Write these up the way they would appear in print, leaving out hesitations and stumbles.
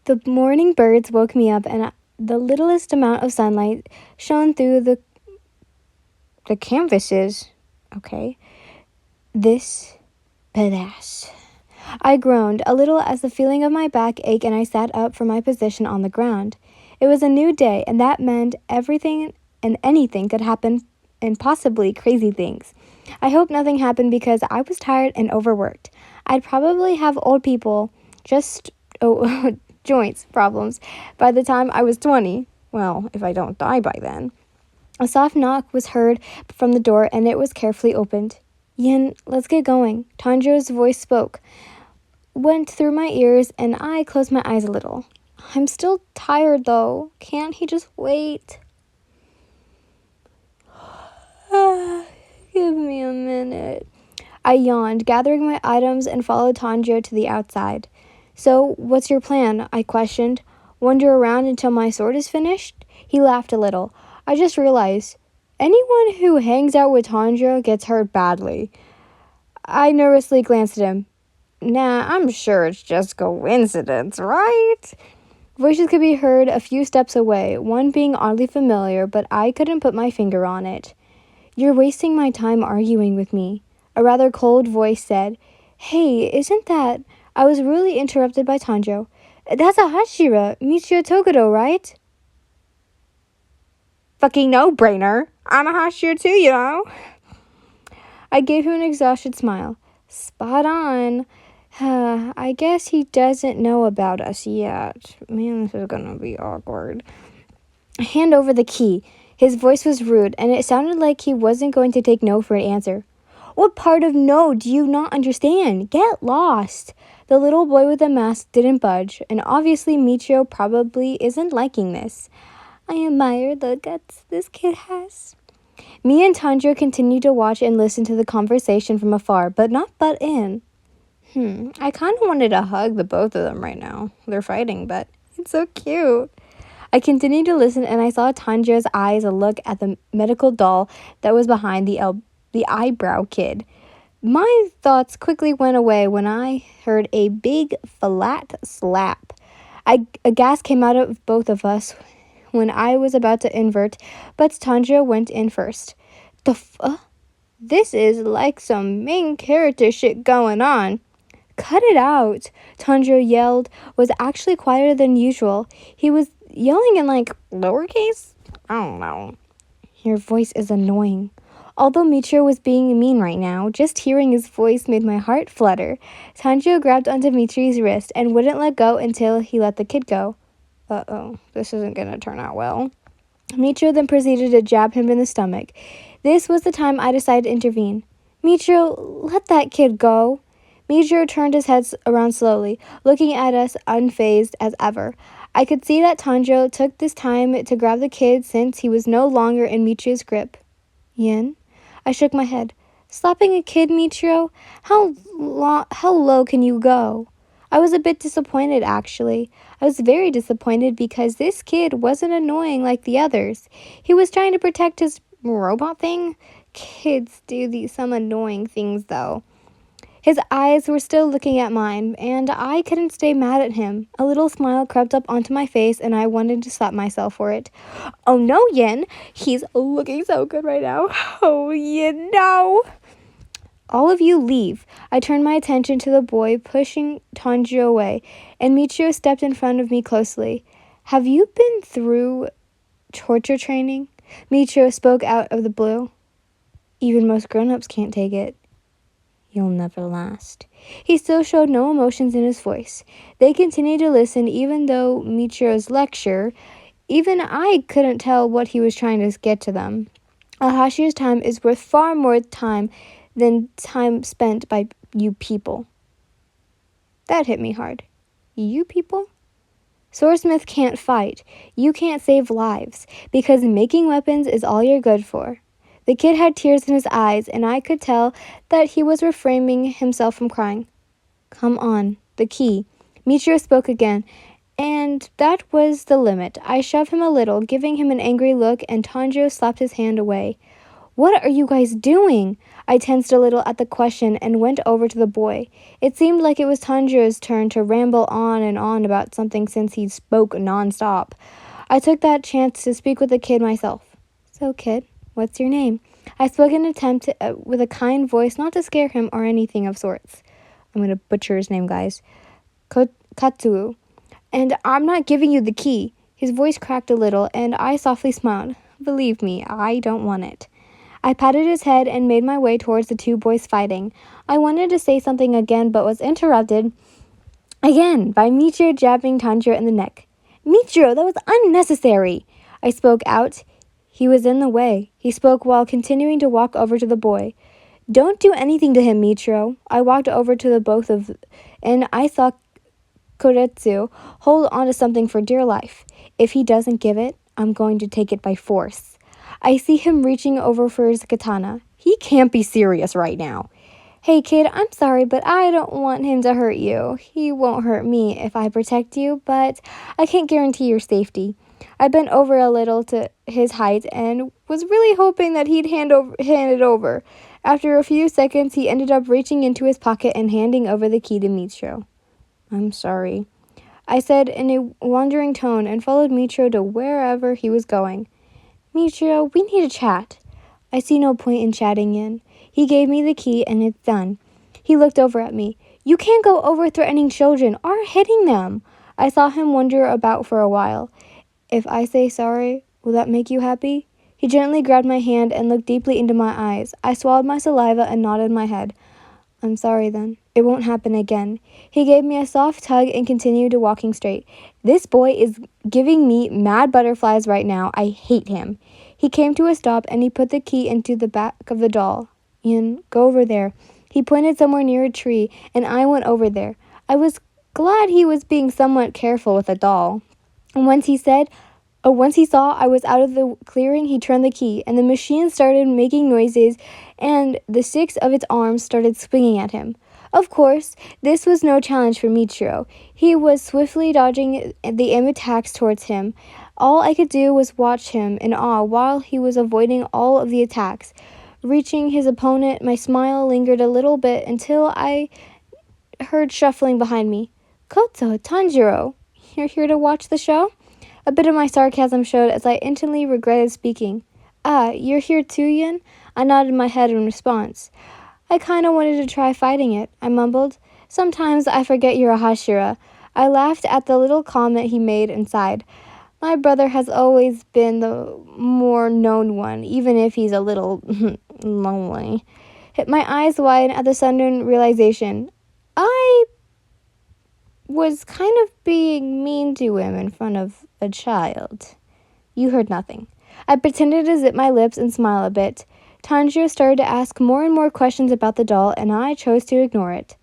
The morning birds woke me up, and the littlest amount of sunlight shone through the canvases. Okay. This badass. I groaned a little as the feeling of my back ached, and I sat up from my position on the ground. It was a new day, and that meant everything and anything could happen, and possibly crazy things. I hope nothing happened because I was tired and overworked. I'd probably have old people, just joints problems, by the time I was 20. Well, if I don't die by then. A soft knock was heard from the door, and it was carefully opened. Yin, let's get going. Tanjiro's voice went through my ears, and I closed my eyes a little. I'm still tired, though. Can't he just wait? Give me a minute. I yawned, gathering my items, and followed Tanjiro to the outside. So, what's your plan? I questioned. Wander around until my sword is finished? He laughed a little. I just realized, anyone who hangs out with Tanjiro gets hurt badly. I nervously glanced at him. Nah, I'm sure it's just coincidence, right? Voices could be heard a few steps away, one being oddly familiar, but I couldn't put my finger on it. You're wasting my time arguing with me, a rather cold voice said. Hey, isn't that... I was rudely interrupted by Tanjiro. That's a Hashira, Muichiro Toguro, right? Fucking no-brainer. I'm a Hashira too, you know. I gave him an exhausted smile. Spot on. I guess he doesn't know about us yet. Man, this is gonna be awkward. Hand over the key. His voice was rude, and it sounded like he wasn't going to take no for an answer. What part of no do you not understand? Get lost. The little boy with the mask didn't budge, and obviously Muichiro probably isn't liking this. I admire the guts this kid has. Me and Tanjiro continued to watch and listen to the conversation from afar, but not butt in. I kind of wanted to hug the both of them right now. They're fighting, but it's so cute. I continued to listen, and I saw Tanjiro's eyes look at the medical doll that was behind the eyebrow kid. My thoughts quickly went away when I heard a big, flat slap. A gas came out of both of us when I was about to invert, but Tanjiro went in first. This is like some main character shit going on. Cut it out, Tanjiro yelled, was actually quieter than usual. He was yelling in lowercase? I don't know. Your voice is annoying. Although Muichiro was being mean right now, just hearing his voice made my heart flutter. Tanjiro grabbed onto Michiro's wrist and wouldn't let go until he let the kid go. Uh-oh, this isn't gonna turn out well. Muichiro then proceeded to jab him in the stomach. This was the time I decided to intervene. Muichiro, let that kid go. Muichiro turned his head around slowly, looking at us unfazed as ever. I could see that Tanjiro took this time to grab the kid since he was no longer in Michiro's grip. Yin? I shook my head. Slapping a kid, Muichiro? How low can you go? I was a bit disappointed, actually. I was very disappointed because this kid wasn't annoying like the others. He was trying to protect his robot thing. Kids do some annoying things, though. His eyes were still looking at mine, and I couldn't stay mad at him. A little smile crept up onto my face, and I wanted to slap myself for it. Oh no, Yin! He's looking so good right now. Oh, Yin, no! All of you leave. I turned my attention to the boy, pushing Tanjiro away, and Muichiro stepped in front of me closely. Have you been through torture training? Muichiro spoke out of the blue. Even most grown-ups can't take it. You'll never last. He still showed no emotions in his voice. They continued to listen, even though Michiro's lecture, even I couldn't tell what he was trying to get to them. Ahashi's time is worth far more time than time spent by you people. That hit me hard. You people? Swordsmith can't fight. You can't save lives, because making weapons is all you're good for. The kid had tears in his eyes, and I could tell that he was refraining himself from crying. Come on, the key. Muichiro spoke again, and that was the limit. I shoved him a little, giving him an angry look, and Tanjiro slapped his hand away. What are you guys doing? I tensed a little at the question and went over to the boy. It seemed like it was Tanjiro's turn to ramble on and on about something since he spoke nonstop. I took that chance to speak with the kid myself. So, kid, what's your name? I spoke in an attempt with a kind voice not to scare him or anything of sorts. I'm going to butcher his name, guys. Katsuo. And I'm not giving you the key. His voice cracked a little, and I softly smiled. Believe me, I don't want it. I patted his head and made my way towards the two boys fighting. I wanted to say something again, but was interrupted again by Muichiro jabbing Tanjiro in the neck. Muichiro, that was unnecessary. I spoke out. He was in the way. He spoke while continuing to walk over to the boy. Don't do anything to him, Muichiro. I walked over to the both of, and I saw Koretsu hold on to something for dear life. If he doesn't give it, I'm going to take it by force. I see him reaching over for his katana. He can't be serious right now. Hey kid, I'm sorry, but I don't want him to hurt you. He won't hurt me if I protect you, but I can't guarantee your safety. I bent over a little to his height and was really hoping that he'd hand it over. After a few seconds, he ended up reaching into his pocket and handing over the key to Muichiro. I'm sorry, I said in a wandering tone and followed Muichiro to wherever he was going. Muichiro, we need to chat. I see no point in chatting in. He gave me the key and it's done. He looked over at me. You can't go over threatening children or hitting them. I saw him wander about for a while. If I say sorry, will that make you happy? He gently grabbed my hand and looked deeply into my eyes. I swallowed my saliva and nodded my head. I'm sorry then. It won't happen again. He gave me a soft tug and continued walking straight. This boy is giving me mad butterflies right now. I hate him. He came to a stop and he put the key into the back of the doll. Ian, go over there. He pointed somewhere near a tree and I went over there. I was glad he was being somewhat careful with a doll. And once he saw I was out of the clearing, he turned the key, and the machine started making noises, and the six of its arms started swinging at him. Of course, this was no challenge for Muichiro. He was swiftly dodging the aim attacks towards him. All I could do was watch him in awe while he was avoiding all of the attacks. Reaching his opponent, my smile lingered a little bit until I heard shuffling behind me. Koto, Tanjiro, you're here to watch the show? A bit of my sarcasm showed as I instantly regretted speaking. Ah, you're here too, Yin? I nodded my head in response. I kinda wanted to try fighting it, I mumbled. Sometimes I forget you're a Hashira. I laughed at the little comment he made and sighed. My brother has always been the more known one, even if he's a little lonely. My eyes widened at the sudden realization. I was kind of being mean to him in front of a child. You heard nothing. I pretended to zip my lips and smile a bit. Tanjiro started to ask more and more questions about the doll, and I chose to ignore it.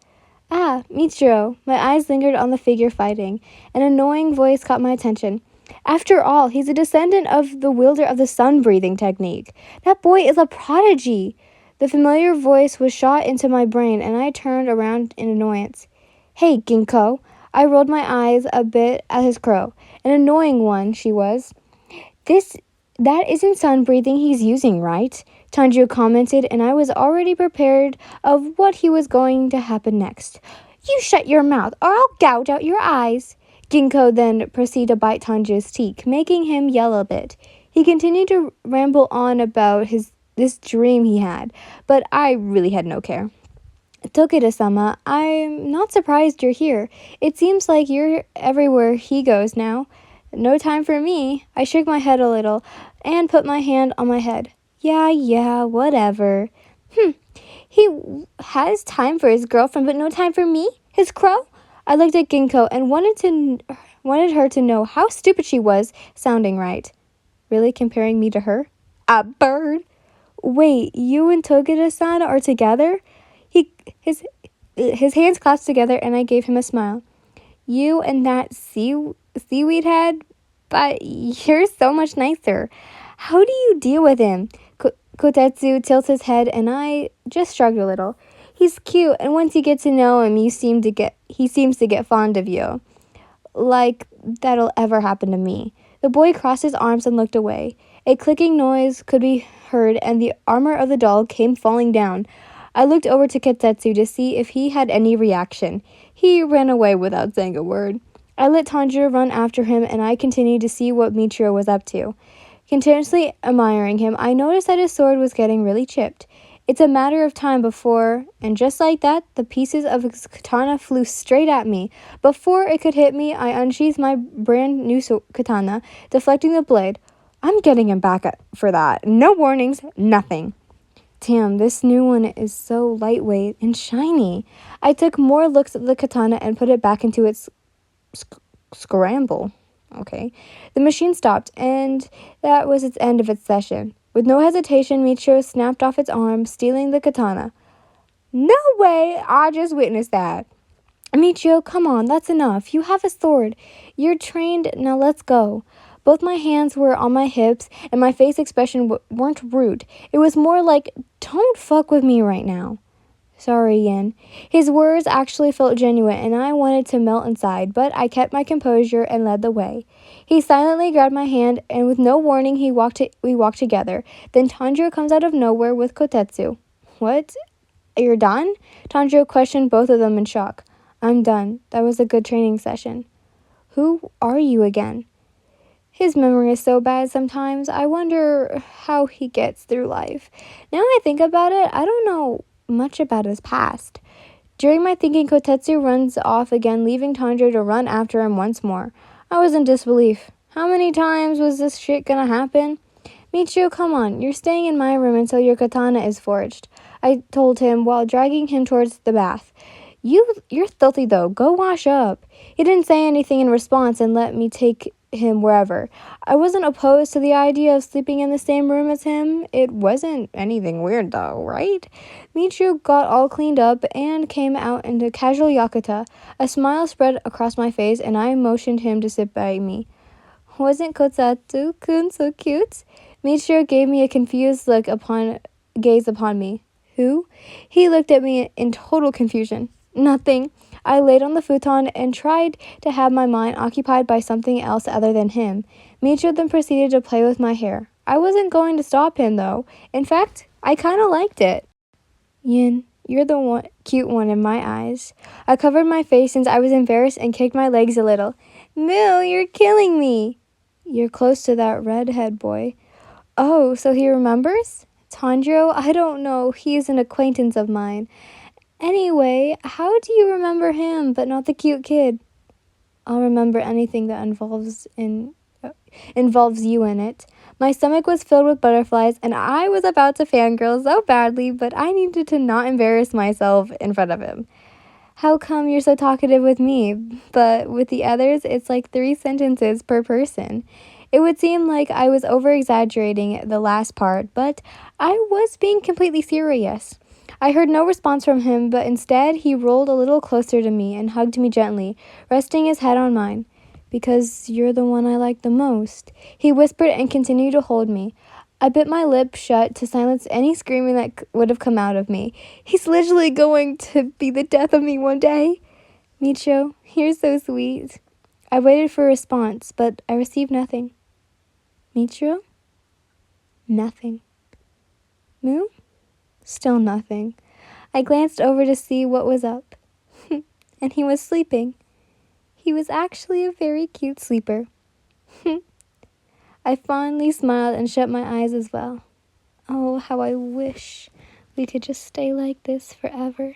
Ah, Muichiro. My eyes lingered on the figure fighting. An annoying voice caught my attention. After all, he's a descendant of the wielder of the sun-breathing technique. That boy is a prodigy. The familiar voice was shot into my brain, and I turned around in annoyance. Hey, Ginkgo. I rolled my eyes a bit at his crow. An annoying one, she was. That isn't sun-breathing he's using, right? Tanjiro commented, and I was already prepared of what he was going to happen next. You shut your mouth, or I'll gouge out your eyes. Ginkgo then proceeded to bite Tanjiro's cheek, making him yell a bit. He continued to ramble on about this dream he had, but I really had no care. Tokita-sama, I'm not surprised you're here. It seems like you're everywhere he goes now. No time for me. I shook my head a little and put my hand on my head. Yeah, whatever. He has time for his girlfriend, but no time for me? His crow? I looked at Ginkgo and wanted her to know how stupid she was sounding right. Really comparing me to her? A bird? Wait, you and Tokita-san are together? His hands clasped together, and I gave him a smile. You and that seaweed head? But you're so much nicer. How do you deal with him? Kotetsu tilts his head, and I just shrugged a little. He's cute, and once you get to know him, he seems to get fond of you. Like that'll ever happen to me. The boy crossed his arms and looked away. A clicking noise could be heard, and the armor of the doll came falling down. I looked over to Kotetsu to see if he had any reaction. He ran away without saying a word. I let Tanjiro run after him, and I continued to see what Muichiro was up to. Continuously admiring him, I noticed that his sword was getting really chipped. It's a matter of time before, and just like that, the pieces of his katana flew straight at me. Before it could hit me, I unsheathed my brand new katana, deflecting the blade. I'm getting him back for that. No warnings, nothing. Damn, this new one is so lightweight and shiny. I took more looks at the katana and put it back into its scramble. Okay. The machine stopped, and that was its end of its session. With no hesitation, Michiro snapped off its arm, stealing the katana. No way! I just witnessed that. Michio, come on, that's enough. You have a sword. You're trained, now let's go. Both my hands were on my hips, and my face expression weren't rude. It was more like, don't fuck with me right now. Sorry, Yin. His words actually felt genuine, and I wanted to melt inside, but I kept my composure and led the way. He silently grabbed my hand, and with no warning, we walked together. Then Tanjiro comes out of nowhere with Kotetsu. What? You're done? Tanjiro questioned both of them in shock. I'm done. That was a good training session. Who are you again? His memory is so bad sometimes. I wonder how he gets through life. Now I think about it, I don't know much about his past. During my thinking, Kotetsu runs off again, leaving Tanjiro to run after him once more. I was in disbelief. How many times was this shit gonna happen? Michio, come on. You're staying in my room until your katana is forged, I told him while dragging him towards the bath. You're filthy though. Go wash up. He didn't say anything in response and let me take him wherever. I wasn't opposed to the idea of sleeping in the same room as him. It wasn't anything weird though, right? Michiru got all cleaned up and came out in a casual yukata. A smile spread across my face, and I motioned him to sit by me. Wasn't Kotsatsu-kun so cute? Michiru gave me a confused gaze upon me. Who? He looked at me in total confusion. Nothing. I laid on the futon and tried to have my mind occupied by something else other than him. Michiru then proceeded to play with my hair. I wasn't going to stop him, though. In fact, I kind of liked it. Yin, you're the cute one in my eyes. I covered my face since I was embarrassed and kicked my legs a little. Moo, you're killing me. You're close to that redhead boy. Oh, so he remembers? Tanjiro? I don't know. He's an acquaintance of mine. Anyway, how do you remember him but not the cute kid? I'll remember anything that involves you in it. My stomach was filled with butterflies, and I was about to fangirl so badly, but I needed to not embarrass myself in front of him. How come you're so talkative with me, but with the others, it's like 3 sentences per person? It would seem like I was over-exaggerating the last part, but I was being completely serious. I heard no response from him, but instead he rolled a little closer to me and hugged me gently, resting his head on mine. Because you're the one I like the most, he whispered and continued to hold me. I bit my lip shut to silence any screaming that would have come out of me. He's literally going to be the death of me one day. Micho, you're so sweet. I waited for a response, but I received nothing. Micho? Nothing. Moo? Still nothing. I glanced over to see what was up. And he was sleeping. He was actually a very cute sleeper. I fondly smiled and shut my eyes as well. Oh, how I wish we could just stay like this forever.